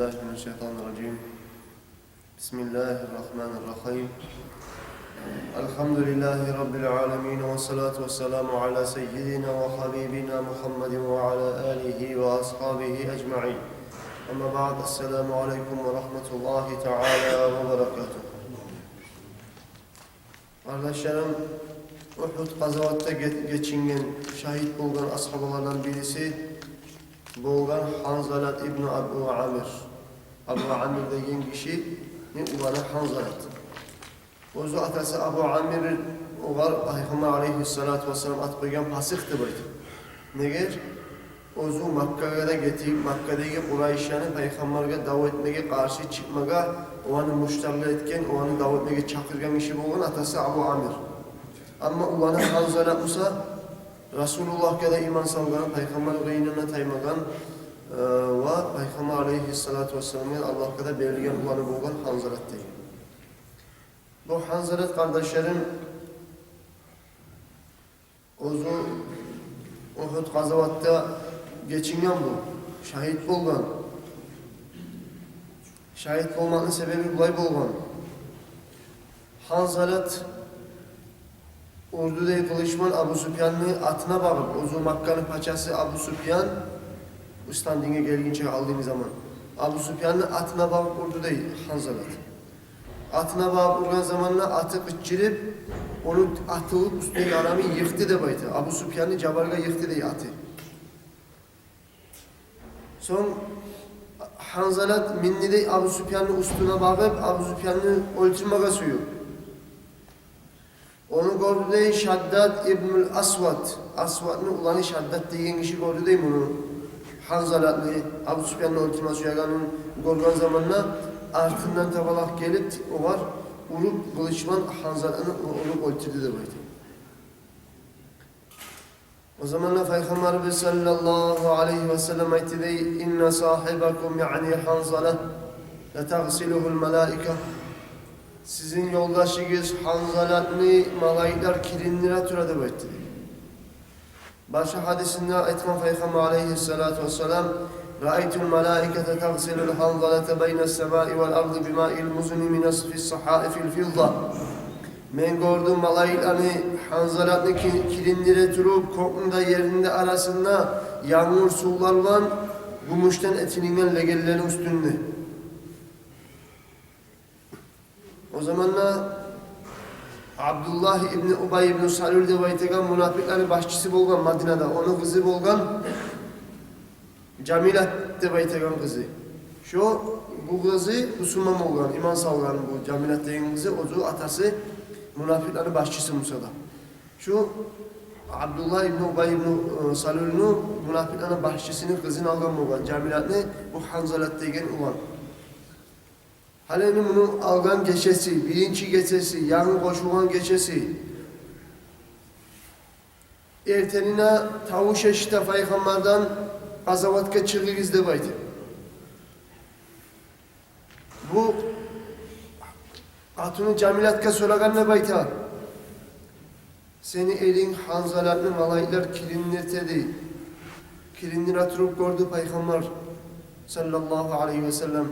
بالله من الشيطان الرجيم بسم الله الرحمن الرحيم الحمد لله رب العالمين والصلاة والسلام على سيدنا وحبيبنا محمد وعلى آله وأصحابه أجمعين أما بعد السلام عليكم ورحمة الله تعالى وبركاته. Kardeşlerim, Uhud gazavatta geçingen, şahit bulgan ashabalardan birisi bolgan Hanzalat İbni Abu Amir. Abu Amir degen kişi ulanı Hanzalat. Ozu atası Abu Amir oğar Peygamber aleyhissalatu vesselam at koygan pasıktı buydu. Neger? Ozu Makka'ya da getirip Makka'daki Kureyş'yani Peygamber'e davet etmeye karşı çıkmaga onu müşterli etken, onu davet etmeye çakırgan kişi bolgan atası Abu Amir. Ama ulanı Hanzalat Musa Resulullah'a da iman salgan, Peygamber'e inanına taymagan ve Peygamber aleyhissalatu vesselam'ın Allah'a da belirgen ulanı bolgan Hanzalat değil. Bu Hanzalat kardeşlerim ozu Uhud gazavatta geçingen bu. Şahit bolgan. Şahit bolmanın sebebi bulay bolgan. Hanzalat orduda kılıçman Abu Süfyan'ın atına bağıp, ozu Makka'nın paçası Abu Süfyan, İstanbul'a gelgince aldığımız zaman, Abu Süfyan'ın atına bağıp orduda Hanzalat. Atına bağıp organ zamanla atı kıçırıp, onu atılıp üstüne adamı yıktı da baydı. Abu Süfyan'ı Cabarga yıktı da atı. Son Hanzalat minni de Abu Süfyan'ın üstüne bağıp, Abu Süfyan'ı öldürmeye suyu. Onu gördü de Şaddad İbnül Aswad. Aswad'ın ulanı Şaddad diyen kişi gördü de bunu. Hanzalat'lı Abu Süfyan'ın öldürmeye suyaganın gördüğün zamanla artından tabalak gelip o var. Urup kılıçman Hanzalat'ını urup öldürdü de buydu. O zamanla Peygamberimiz sallallahu aleyhi ve sellem ayeti de inne sahibakum yani Hanzalat la tagsiluhul malaike. Sizin yoldaşınız Hanzalat'ını malaylar kirinlere türedi buydu. Başka hadisinde ayetken Peygamber aleyhissalatu vesselam Ra'aytul malaikete tagsilul Hanzalate beynes semai vel ardı bima'il muzuni minasfis sahaifil filda. Men gördüm malaylarını Hanzalat'ını kirinlere türüp kokunda yerinde arasında yağmur sularla gümüşten etininden legellerin üstünde. O zamanla Abdullah İbni Ubay İbni Salul de baytegan münafıkların başçısı bolgan Madine'de. Onun kızı bolgan Camilat de baytegan kızı. Bu kızı Müslüman bolgan, iman salgan bu Camilat degen kızı. Ozu atası münafıkların başçısı Musa'da. Abdullah İbni Ubay İbni Salul'un münafıkların başçısının kızını algan bolgan Camilat'ını bu Hanzalat degen ulan. Halenin bunu algan geçesi, birinci geçesi, yanı koşulan geçesi. Ertenine tavuş eşite Peygamber'den gazavatka çıkırız de baydı. Bu Hatun-u Camilatka söyleyen ne bayta? Seni elin Hanzalat'ın malaylar kirinletedi. Kirinler atırıp gördü Peygamber sallallahu aleyhi ve sellem.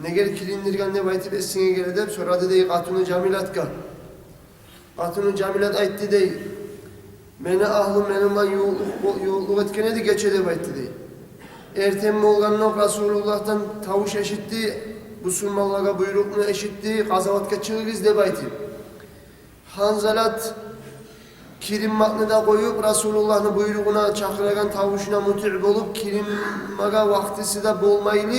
Ne gel kirindirgen ne baytip esine geledi sonra dedi Hatun-u Camilatka. Hatun-u Camilat aytti dey. Mene ahlım menimle yoğulluk etkene de geçede baytti dey. Ertem olganlık Resulullah'tan tavuş eşitti. Müslümanlara buyrukunu eşitti. Gazavatka çıkırız de baytti. Hanzalat kirim matını da koyup Resulullah'ın buyruğuna çakıragan tavuşuna mutir olup kirimmaga vaktisi de bolmaylı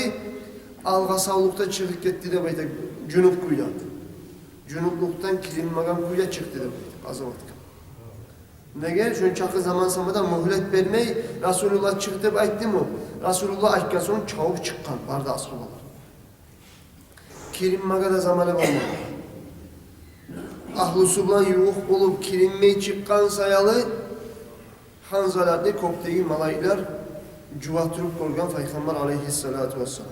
alga sağlıkta çıkıp gitti de bayta Cunup kuyuya. Cunupluktan kilinmagan kuyuya çıktı da bayta Gazavatka. Ne gel? Şun çakı zaman samada muhlet vermeyi Resulullah çıktı bayttı mı? Resulullah aytken sonra çabuk çıkkan vardı ashabalar. Kilinmaga da zamanı olmadı. Ahlusu bulan yuğuk olup kilinmeyi çıkkan sayalı Hanzalat'ı koptegi malaylar cuvatırıp korgan Peygamber aleyhissalatu vesselam.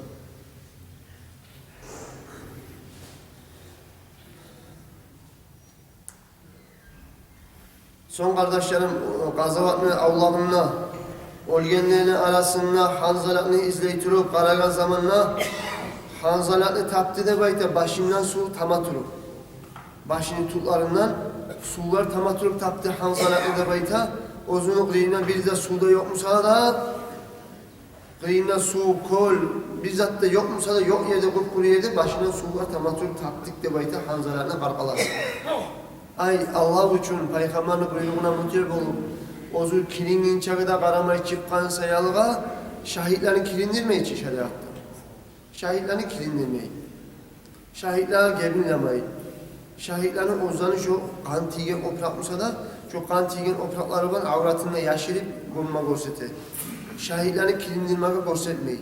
Son kardeşlerim gazavatını avlarına Olgenlerini arasında Hanzalat'ını izleytirip qaragan zamanla Hanzalat'ını tapdı da bayta başından su tamatırıp. Başını tutlarından sular tamatırıp tapdı Hanzalat'ını da bayta. Ozunu kıyından bir de suda yok musa da kıyından su, kol, bizzat da yok musa da yok yerde kupkuru yerde başından sular tamatırıp tapdık da bayta Hanzalat'ını qarqalasın. Ay Allah üçün Peygamber'in buyruğuna mutir olup ozu kilingin çağıda qaramay çıqqan sayalığa şahitlerini kilindirmeyi için şeriatta. Şahitlerini kilindirmeyi. Şahitler gebinlemeyi. Şahitlerin ozanı şu kan tigen oprakmışsa da şu kan tigen oprakları var avratında yaşırıp bulma görseti. Şahitlerini kilindirmeye görsetmeyi.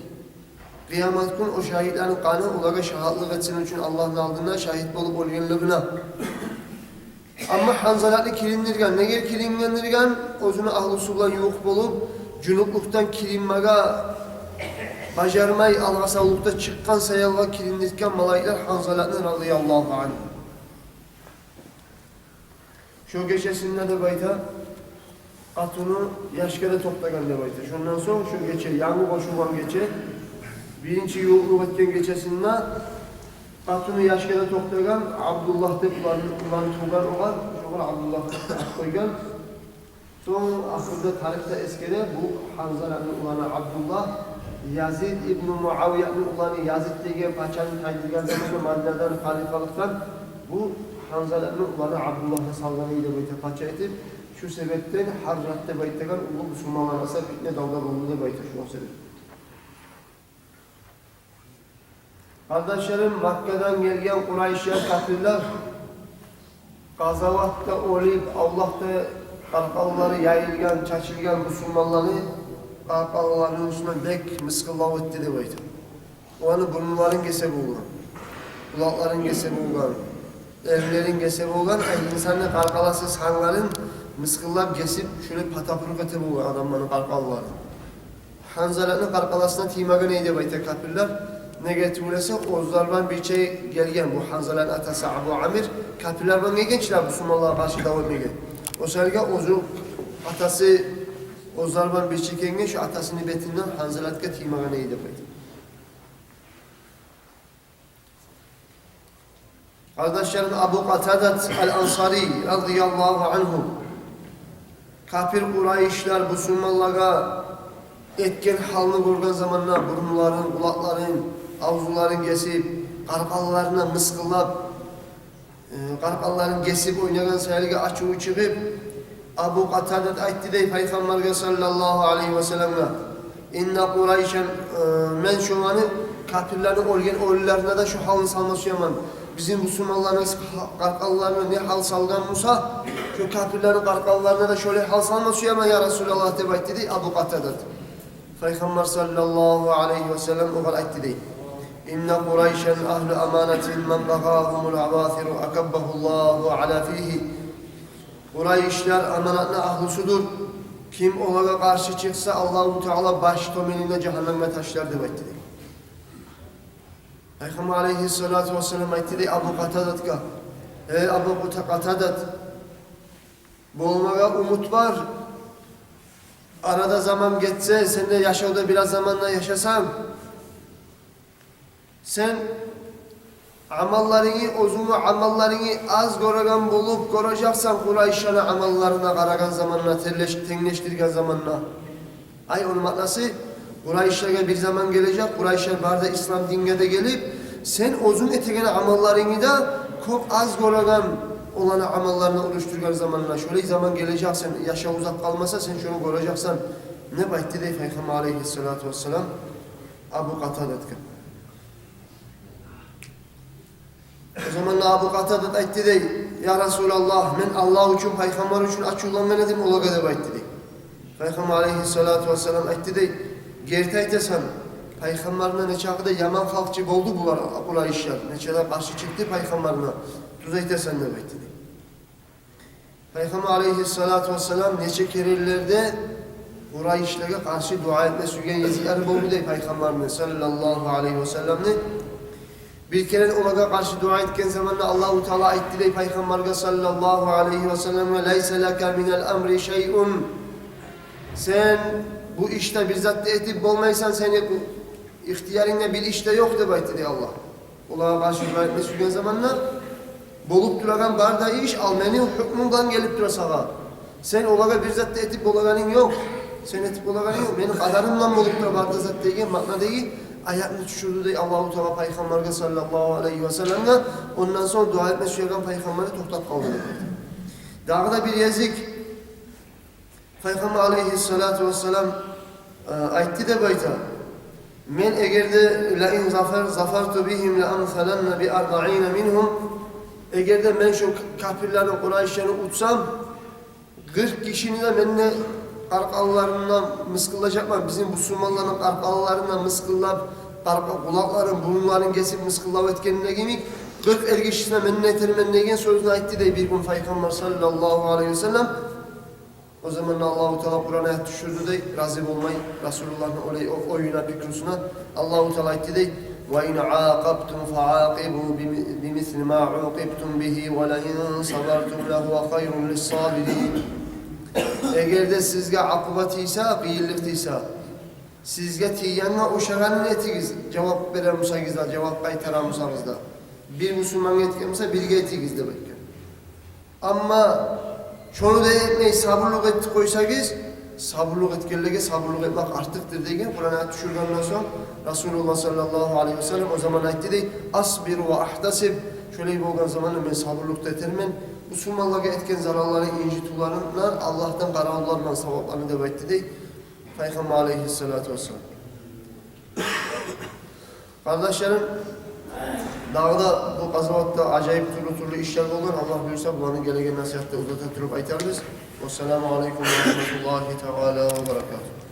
Kıyamet gün o şahitlerin kanı olaga şahitlik etsin için Allah'ın aldığına şahit olup olgenliğine. Ama Hanzalat'ı kilindirgen, neger kilingendirgen, ozunu ahlı sular yuğuk bolup, cunukluktan kilinmeye bacarmay alğasallıkta çıkkan sayalga kilindirken malaylar Hanzalat'ın radıyallahu anh. Şu geçesinde de bayta, atını yaşkada toplagan da bayta. Şundan sonra şu geçe, yangı koşulan geçe, birinci yuğukluk etken geçesinde, atını yaşkada toplagan Abdullah de ulan tuğgan olan, şoğul Abdullah koygan. Son ahırda tarihte eskide bu Hanzalat'ın ulanı Abdullah, Yazid İbn Muaviye'nin ulanı Yazid diye paçanın taydırgan zamanı maddelerden halifalıktan bu Hanzalat'ın ulanı Abdullah'la sallanıyla bayta paça etip şu sebepten Harrat'ta baytagan ulu Müslümanlar asa fitne dalga bulunduğu bayta şu sebep. Kardeşlerim Makka'dan gelgen Kureyşler kafirler Gazavatta olup Allah'ta qarqalları yayılgan, çaçılgan Müslümanları qarqallarının üstüne bek mıskıllav etti de bayta. Onu burunların gesebi olan, kulakların gesebi olan, evlerin gesebi olan, insanın qarqalası sanların mıskıllab gesip şöyle patapırık etip olan adamların qarqalları. Hanzalat'ın qarqalasına timaga neydi bayta kafirler? Ne getirülese ozlardan bir şey gelgen bu Hanzalat'ın atası Abu Amir kafirlerden ne gençler Müslümanlığa karşı devam egen. O sırada ozu atası ozlardan bir şey gelgen şu atasının betinden Hanzalat'ka timaga neydi bayta. Kardeşlerim Abu Qatadat el-Ansari radıyallahu anhu kafir Kureyşler Müslümanlığa etken halını görgen zamanlar burunların, kulakların, avzuların kesip, qarqallarına mıskıllab, qarqalların kesip oynagan sayılga açığı çıkıp Abu Qatadat aytdı dey Peygamberge sallallahu aleyhi ve sellem'e inna Kureyşen men şu anı kafirlerin olgen ölülerine de şu halını salması yaman. Bizim Müslümanların qarqallarına ne hal salgan Musa şu kafirlerin qarqallarına da şöyle hal salması yaman ya Resulallah de aytdı dey Abu Qatadat. Peygamber sallallahu aleyhi ve sellem o kadar aytdı dey. İnne Kureyşen ahlu amanetin men bagahumul avafiru akabbahullahu ala fihi. Kureyşler amanatına ahlusudur. Kim ona karşı çıksa Allah-u Teala baş tomeninde cehenneme taşlar de aytdı dey. Peygamber aleyhissalatu vesselam aytdı dey Abu Qatadat'a. Ey Abu Qatadat, bulmaga umut var. Arada zaman geçse, sen de yaşadığı biraz zamanla yaşasan, sen amallarını, ozunu amallarını az göregan bulup göreceksen Kureyş'in amallarına qaragan zamanla, tenleştirgen zamanla. Ay onun manası, Kureyş'e bir zaman gelecek, Kureyş'e barda İslam dinine de gelip, sen ozun etegen amallarını da çok az göregan olan amallarını oluşturgan zamanla şöyle zaman geleceksen, yaşa uzak kalmasa sen şunu göreceksen ne bayttı dey Peygamber aleyhissalatu vesselam Abu Qatadat'a. O zaman Abu Qatadat aytdı dey ya Resulallah men Allah için Peygamber için açılan edim ola kadar bayttı dey. Peygamber aleyhissalatu vesselam aytdı dey gerti aytasan Peygamberine neçe akıda yaman halkçı oldu bular Kureyşler. Neçede karşı çıktı Peygamberine. Tuz aytasan ne bayttı dey. Peygamber aleyhissalatu vesselam neçe kerelerde Kureyşlere karşı dua etme sügen yezikleri oldu dey Peygamberine sallallahu aleyhi ve sellem'ne. Bir kere ona karşı dua etken zamanla Allah-u Teala aytti dey Peygamber'e sallallahu aleyhi ve sellem'e leyse leke minel emri şey'un. Sen bu işte bir zat etip olmaysan seni bu ihtiyarınla bir işte yok de bayt dedi Allah. Ola karşı dua etme sürgen zamanla bolup duragan barda iş almeni hükmünden gelip dura sağa. Sen olaga bir zat etip olaganın yok. Sen etip olaganın yok. Benim kadarımla bolup dura barda zat degen makna değil. Ayakını düşürdü de Allahu Teala Peygamber'e sallallahu aleyhi ve sellem'le ondan sonra dua etme sürgen Peygamber'e toktat kaldı. Dağda bir yezik Peygamber aleyhissalatu vesselam aytti de bayta men egerde la in zafartu bihim la amsalanna bi 40 minhum egerde men şu kafirlerin Kureyşlerini utsam 40 kişinin de benimle arkalarından mıskıllayacaklar. Bizim bu Müslümanların arkalarından mıskıllap kulakların, burunların kesip mıskıllap etkenine gemik 40 ergeçisine benimle eterimenne egen sözünü aytti de bir gün Peygamber sallallahu aleyhi ve sellem o zaman Allah-u Teala Kur'an'a ayet düşürdü de razı olmayı Resulullah'ın oyuna fikrusuna Allah-u Teala etti de وَاِنْ عَاقَبْتُمْ فَعَاقِبُوا بِمِثْلِ مَا عُوقِبْتُمْ بِهِ وَلَاِنْ صَبَرْتُمْ لَهُوَ خَيْرٌ لِلصَّابِرِينَ Eğer de sizge akıbatıysa, kıyıllıktıysa sizge tiyyanla uşağın etigiz cevap veren musagizda, cevap kaytaran musagizda bir Müslüman etkimse bilgi etigizde bekler. Ama şunu da etmeyi sabırlık etti koysagız, sabırlık etkerlege sabırlık etmek artıktır degen Kur'an'a düşürgenden sonra Resulullah sallallahu aleyhi ve sellem o zaman aytti de asbir ve ahtasib şöyle bir olgan zamanla ben sabırlık determen Müslümanlığa etken zararları, incitularından Allah'tan kararlarla sevaplarını devam etti de Peygamber aleyhissalatu vesselam. Kardeşlerim, dağda bu gazavatta acayip türlü işler olur. Allah buyursa bunların gelegen nasihatte uzatı durup aytarız. Vesselamu aleyküm ve rahmetullahi teala ve berekatuhu.